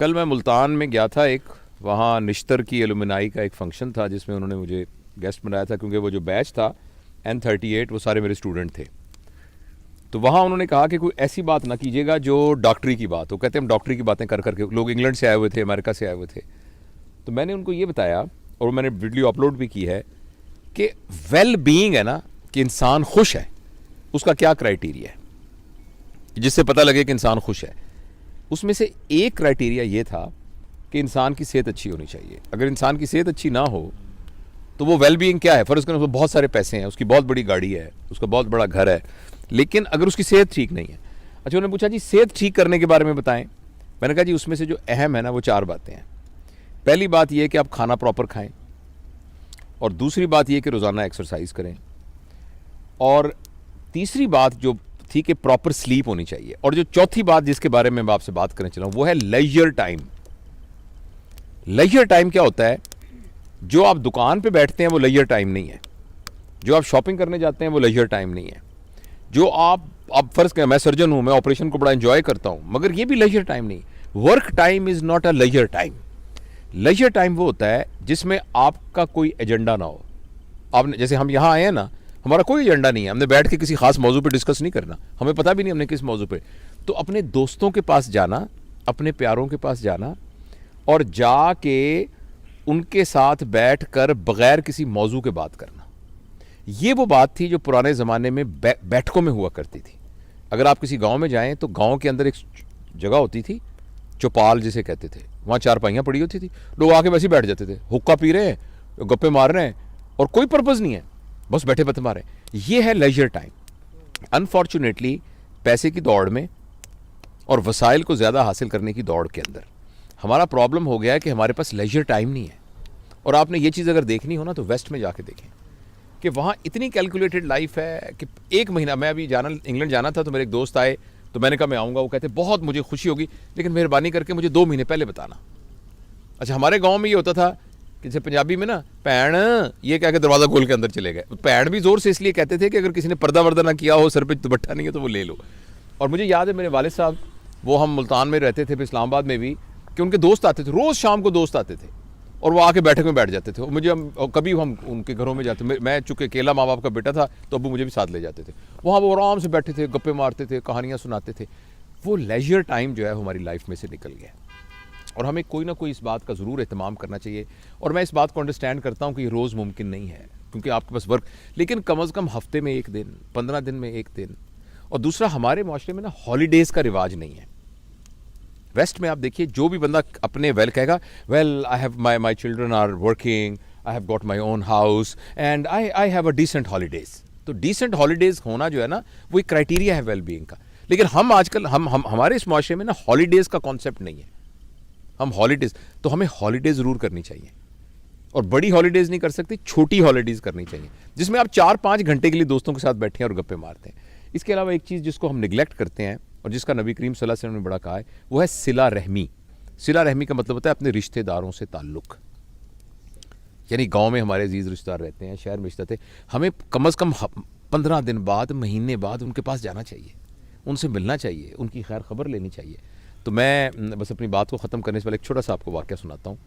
कल मैं मुल्तान में गया था, एक वहाँ निश्तर की एलुमनाई का एक फंक्शन था जिसमें उन्होंने मुझे गेस्ट बनाया था, क्योंकि वो जो बैच था N38 वो सारे मेरे स्टूडेंट थे। तो वहाँ उन्होंने कहा कि कोई ऐसी बात ना कीजिएगा जो डॉक्टरी की बात हो। कहते हम डॉक्टरी की बातें कर करके, लोग इंग्लैंड से आए हुए थे, अमेरिका से आए हुए थे। तो मैंने उनको ये बताया और मैंने वीडियो अपलोड भी की है कि वेल बीइंग है ना, कि इंसान खुश है, उसका क्या क्राइटेरिया है जिससे पता लगे कि इंसान खुश है। उसमें से एक क्राइटेरिया ये था कि इंसान की सेहत अच्छी होनी चाहिए। अगर इंसान की सेहत अच्छी ना हो तो वो वेल बीइंग क्या है, फ़र्ज़ करें उसको बहुत सारे पैसे हैं, उसकी बहुत बड़ी गाड़ी है, उसका बहुत बड़ा घर है, लेकिन अगर उसकी सेहत ठीक नहीं है। अच्छा, उन्होंने पूछा जी सेहत ठीक करने के बारे में बताएं। मैंने कहा जी उसमें से जो अहम है ना वो 4 बातें हैं। पहली बात यह कि आप खाना प्रॉपर खाएं, और दूसरी बात यह कि रोज़ाना एक्सरसाइज करें, और तीसरी बात जो थी कि प्रॉपर स्लीप होनी चाहिए, और जो चौथी बात जिसके बारे में मैं आपसे बात करने चला हूं वो है लेजर टाइम। लेजर टाइम क्या होता है? जो आप दुकान पे बैठते हैं वो लेजर टाइम नहीं है, जो आप शॉपिंग करने जाते हैं वो लेजर टाइम नहीं है, जो आप फ़र्ज़ करें मैं सर्जन हूं, मैं ऑपरेशन को बड़ा एंजॉय करता हूं, मगर ये भी लेजर टाइम नहीं। Work time is not a leisure time. Leisure time वो होता है जिसमें आपका कोई एजेंडा ना हो। आपने, जैसे हम यहाँ आए हैं ना, हमारा कोई एजेंडा नहीं है, हमने बैठ के किसी खास मौजू पे डिस्कस नहीं करना, हमें पता भी नहीं हमने किस मौजू पे। तो अपने दोस्तों के पास जाना, अपने प्यारों के पास जाना, और जाके उनके साथ बैठ कर बग़ैर किसी मौजू के बात करना, ये वो बात थी जो पुराने ज़माने में बैठकों में हुआ करती थी। अगर आप किसी गाँव में जाएँ तो गाँव के अंदर एक जगह होती थी, चौपाल जिसे कहते थे, वहाँ चारपाइयाँ पड़ी होती थी, लोग आके वैसे ही बैठ जाते थे, हुक्का पी रहे हैं, गप्पे मार रहे हैं, और कोई पर्पज़ नहीं है, बस बैठे बते मारे। ये है लेजर टाइम। अनफॉर्चुनेटली पैसे की दौड़ में और वसाइल को ज़्यादा हासिल करने की दौड़ के अंदर हमारा प्रॉब्लम हो गया है कि हमारे पास लेजर टाइम नहीं है। और आपने ये चीज़ अगर देखनी हो ना तो वेस्ट में जाके देखें कि वहाँ इतनी कैलकुलेटेड लाइफ है कि एक महीना, मैं अभी इंग्लैंड जाना था तो मेरे एक दोस्त आए, तो मैंने कहा मैं आऊँगा, वो कहते बहुत मुझे खुशी होगी लेकिन मेहरबानी करके मुझे 2 महीने पहले बताना। अच्छा, हमारे गाँव में ये होता था कि जैसे पंजाबी में ना पैण ये कह के दरवाज़ा खोल के अंदर चले गए। पैण भी ज़ोर से इसलिए कहते थे कि अगर किसी ने पर्दा वर्दा ना किया हो, सर पे दुपट्टा नहीं है तो वो ले लो। और मुझे याद है मेरे वालिद साहब, वो हम मुल्तान में रहते थे, फिर इस्लामाबाद में भी, कि उनके दोस्त आते थे, रोज़ शाम को दोस्त आते थे और वो आके बैठक में बैठ जाते थे। मुझे कभी हम उनके घरों में जाते, मैं चूँकि अकेला माँ बाप का बेटा था तो अबू मुझे भी साथ ले जाते थे। वहाँ वो आराम से बैठे थे, गप्पे मारते थे, कहानियाँ सुनाते थे। वो लेजर टाइम जो है हमारी लाइफ में से निकल गया, और हमें कोई ना कोई इस बात का ज़रूर एहतमाम करना चाहिए। और मैं इस बात को अंडरस्टैंड करता हूँ कि ये रोज़ मुमकिन नहीं है क्योंकि आपके पास वर्क, लेकिन कम अज़ कम हफ्ते में 1 दिन, 15 दिन में 1 दिन। और दूसरा, हमारे माशरे में ना हॉलीडेज़ का रिवाज नहीं है। वेस्ट में आप देखिए, जो भी बंदा अपने वेल कहेगा, well I have my children are working, I have got my own house and I have a decent holidays. तो डिसेंट हॉलीडेज़ होना जो है ना वो एक क्राइटेरिया है वेल बीइंग का। लेकिन हम आजकल हमारे इस माशरे में ना हॉलीडेज़ का कॉन्सेप्ट नहीं है। हम हॉलीडेज़, तो हमें हॉलीडेज़ ज़रूर करनी चाहिए, और बड़ी हॉलीडेज़ नहीं कर सकती, छोटी हॉलीडेज़ करनी चाहिए जिसमें आप 4-5 घंटे के लिए दोस्तों के साथ बैठे हैं और गप्पे मारते हैं। इसके अलावा एक चीज़ जिसको हम निगलेक्ट करते हैं और जिसका नबी करीम सल्लल्लाहु अलैहि वसल्लम ने बड़ा कहा है, वो है सिला रहमी। सिला रहमी का मतलब होता है अपने रिश्तेदारों से ताल्लुक़। यानी गाँव में हमारे अजीज़ रिश्तेदार रहते हैं, शहर में रिश्ते, हमें कम अज़ कम 15 दिन बाद, महीने बाद उनके पास जाना चाहिए, उनसे मिलना चाहिए, उनकी खैर खबर लेनी चाहिए। तो मैं बस अपनी बात को ख़त्म करने से पहले एक छोटा सा आपको वाक़या सुनाता हूँ।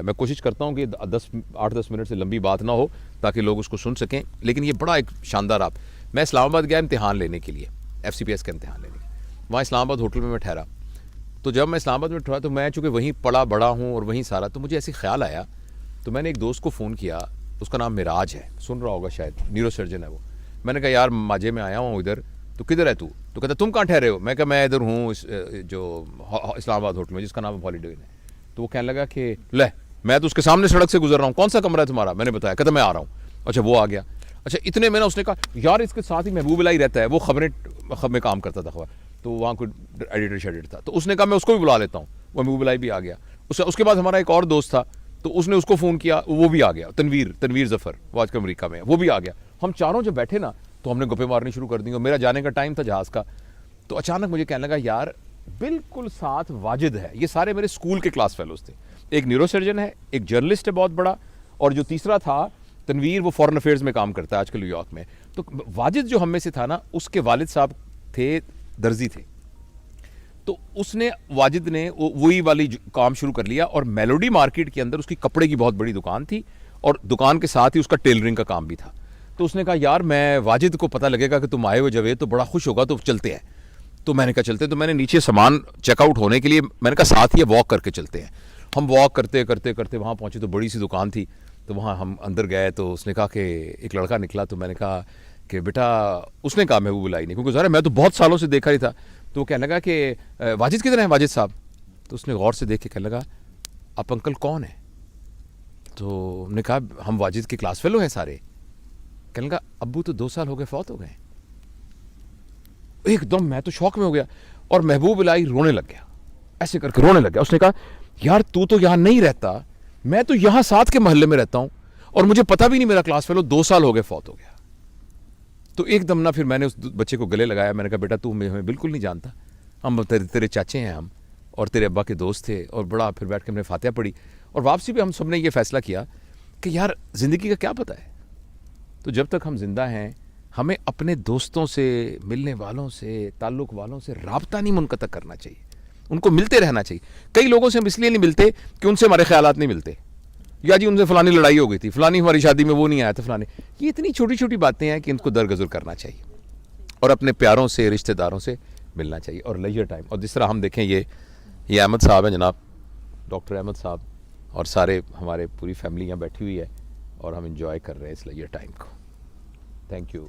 मैं कोशिश करता हूँ कि 8-10 मिनट से लंबी बात ना हो ताकि लोग उसको सुन सकें, लेकिन ये बड़ा एक शानदार मैं इस्लामाबाद गया इम्तिहान लेने के लिए, FCPS का इम्तिहान लेने के लिए। वहाँ इस्लामाबाद होटल में मैं ठहरा। तो जब मैं इस्लामाबाद में ठहरा तो मैं चूँकि वहीं पड़ा बड़ा हूँ और वहीं सारा, तो मुझे ऐसे ख्याल आया, तो मैंने एक दोस्त को फ़ोन किया, उसका नाम मिराज है, सुन रहा होगा शायद, न्यूरो सर्जन है वो। मैंने कहा यार माजे में आया हूँ इधर, तो किधर है तू? तो कहता तुम कहाँ ठहरे हो? मैं कहा मैं इधर हूँ जो इस्लामाबाद होटल में जिसका नाम हॉलीडे है। तो वो कहने लगा कि ले, मैं तो उसके सामने सड़क से गुजर रहा हूँ, कौन सा कमरा है तुम्हारा? मैंने बताया, कहता मैं आ रहा हूँ। अच्छा, वो आ गया। अच्छा, इतने में ना उसने कहा यार इसके साथ ही महबूब इलाही रहता है, वो खबरें में काम करता था खबर, तो वहाँ कोई एडिटर शेडिटर था, तो उसने कहा मैं उसको भी बुला लेता हूँ। वो महबूब इलाही भी आ गया। उसके बाद हमारा एक और दोस्त था, तो उसने उसको फ़ोन किया, वो भी आ गया, तनवीर ज़फ़र, वो आजकल अमेरिका में है, वो भी आ गया। हम चारों जब बैठे ना तो हमने गप्पे मारनी शुरू कर दी, और मेरा जाने का टाइम था जहाज़ का। तो अचानक मुझे कहने लगा यार बिल्कुल साथ वाजिद है, ये सारे मेरे स्कूल के क्लास फेलोज थे, एक न्यूरो सर्जन है, एक जर्नलिस्ट है बहुत बड़ा, और जो तीसरा था तनवीर, वो फॉरेन अफेयर्स में काम करता है आजकल न्यूयॉर्क में। तो वाजिद जो हम में से था ना, उसके वालिद साहब थे, दर्जी थे। तो उसने वाजिद ने वही वाली काम शुरू कर लिया और मेलोडी मार्केट के अंदर उसकी कपड़े की बहुत बड़ी दुकान थी और दुकान के साथ ही उसका टेलरिंग का काम भी था। तो उसने कहा यार मैं वाजिद को पता लगेगा कि तुम आए हो जब तो बड़ा खुश होगा, तो चलते हैं। तो मैंने कहा चलते। तो मैंने नीचे सामान चेकआउट होने के लिए मैंने कहा साथ ही वॉक करके चलते हैं। हम वॉक करते करते करते वहाँ पहुँचे तो बड़ी सी दुकान थी। तो वहाँ हम अंदर गए तो उसने कहा कि एक लड़का निकला। तो मैंने कहा कि बेटा, उसने कहा महबूब लाई नहीं, क्योंकि ज़रा मैं तो बहुत सालों से देखा ही था। तो वो कहने लगा कि वाजिद किधर हैं वाजिद साहब? तो उसने गौर से देख के कहने लगा आप अंकल कौन है? तो हमने कहा हम वाजिद के क्लास फेलो हैं सारे। कहने लगा अब्बू तो 2 साल हो गए फौत हो गए। एकदम मैं तो शौक में हो गया और महबूब इलाही रोने लग गया, ऐसे करके रोने लग गया। उसने कहा यार तू तो यहाँ नहीं रहता, मैं तो यहाँ साथ के मोहल्ले में रहता हूँ और मुझे पता भी नहीं मेरा क्लास फेलो 2 साल हो गए फौत हो गया। तो एकदम ना फिर मैंने उस बच्चे को गले लगाया। मैंने कहा बेटा तू हमें बिल्कुल नहीं जानता, हम तेरे चाचे हैं हम, और तेरे अब्बा के दोस्त थे। और बड़ा फिर बैठ के हमने फातिहा पढ़ी और वापसी पे हम सब ने ये फैसला किया कि यार ज़िंदगी का क्या पता है, तो जब तक हम जिंदा हैं हमें अपने दोस्तों से, मिलने वालों से, ताल्लुक़ वालों से राब्ता नहीं मुनक़ता करना चाहिए, उनको मिलते रहना चाहिए। कई लोगों से हम इसलिए नहीं मिलते कि उनसे हमारे ख्यालात नहीं मिलते, या जी उनसे फ़लानी लड़ाई हो गई थी, फ़लानी हमारी शादी में वो नहीं आया था, फ़लानी। ये इतनी छोटी छोटी बातें हैं कि इनको दरगुजर करना चाहिए और अपने प्यारों से, रिश्तेदारों से मिलना चाहिए। और लेजर टाइम, और जिस तरह हम देखें ये अहमद साहब हैं जनाब, डॉक्टर अहमद साहब, और सारे हमारे पूरी फैमिली यहाँ बैठी हुई है और हम इंजॉय कर रहे हैं इस लेजर टाइम को। Thank you.